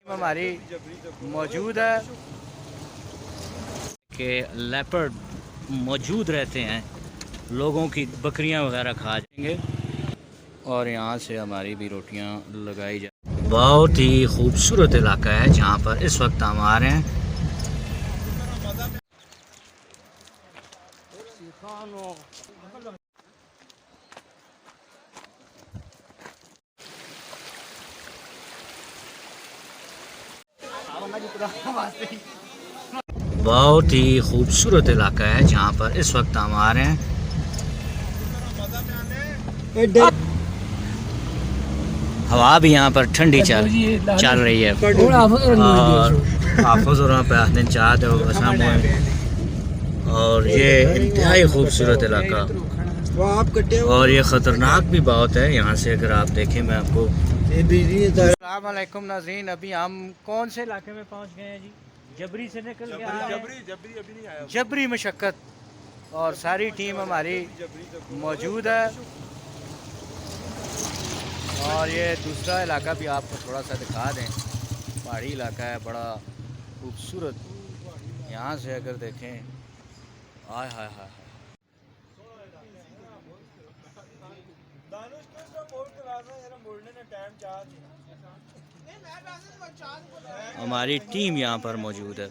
हमारी मौजूद है कि लेपर्ड मौजूद रहते हैं, लोगों की बकरियां वगैरह खा जाएंगे और यहाँ से हमारी भी रोटियां लगाई जाए। बहुत ही खूबसूरत इलाका है जहाँ पर इस वक्त हम आ रहे हैं। बहुत ही खूबसूरत इलाका है जहाँ पर इस वक्त हम आ रहे हैं। हवा भी यहाँ पर ठंडी चल रही है और हाफिज पे चाहते हो सामने, और ये इंतहाई खूबसूरत इलाका और ये ख़तरनाक भी बहुत है। यहाँ से अगर आप देखें, मैं आपको अस्सलाम वालेकुम नाज़रीन, अभी हम कौन से इलाके में पहुँच गए हैं जी? जबरी से निकल के आए हैं। जबरी अभी नहीं आया। जबरी मशक्क़त और सारी टीम हमारी मौजूद है। और ये दूसरा इलाका भी आपको थोड़ा सा दिखा दें, पहाड़ी इलाका है, बड़ा खूबसूरत। यहाँ से अगर देखें, आय हाय हाय, हमारी टीम यहाँ पर मौजूद है।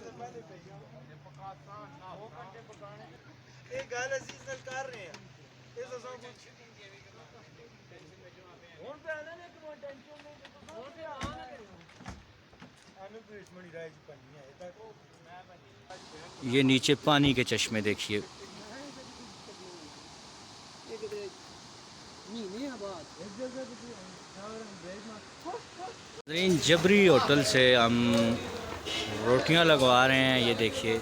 ये नीचे पानी के चश्मे देखिए। जबरी होटल से हम रोटियां लगवा रहे हैं, ये देखिए।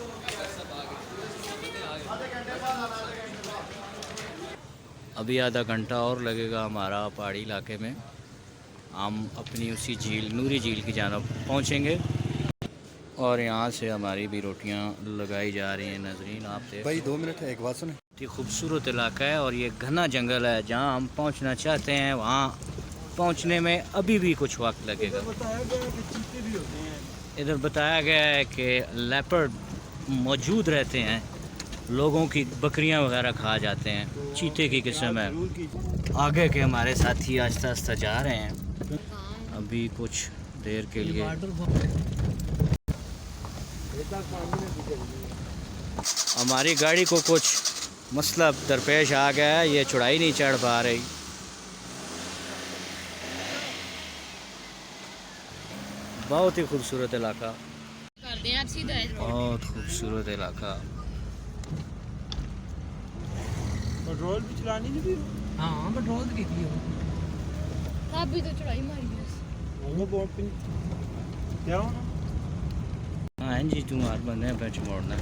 अभी आधा घंटा और लगेगा हमारा पहाड़ी इलाके में। हम अपनी उसी झील, नूरी झील की जानब पहुंचेंगे और यहाँ से हमारी भी रोटियां लगाई जा रही हैं। नाज़रीन आप देख भाई 2 मिनट है, एक बात सुने। ये खूबसूरत इलाका है और ये घना जंगल है। जहाँ हम पहुँचना चाहते हैं वहाँ पहुँचने में अभी भी कुछ वक्त लगेगा। इधर बताया गया है कि लेपर्ड मौजूद रहते हैं, लोगों की बकरियां वगैरह खा जाते हैं। चीते की किस्म है। आगे के हमारे साथी आहिस्ता आहिस्ता जा रहे हैं अभी कुछ देर के लिए। हमारी गाड़ी को कुछ मसला दरपेश आ गया है, ये चढ़ाई नहीं चढ़ पा रही। बहुत ही खूबसूरत इलाका, बहुत खूबसूरत इलाका। पेट्रोल भी चलानी नहीं थी। हाँ पेट्रोल की थी आप भी तो चढ़ाई मारी क्या होना। हाँ जी, तुम हर बंदे पे मोड़ना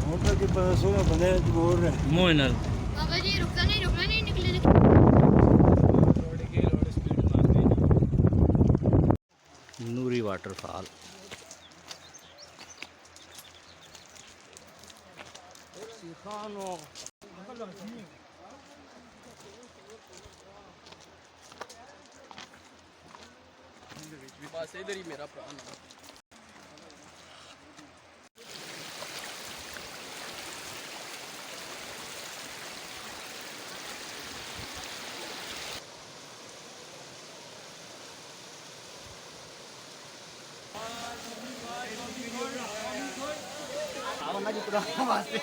मोटर के पास हो बंदे मोड़ रहे मोइनल बाबा जी, रुकना नहीं निकले। नूरी वाटरफॉल। बस इधर ही मेरा प्राण है। वास्ते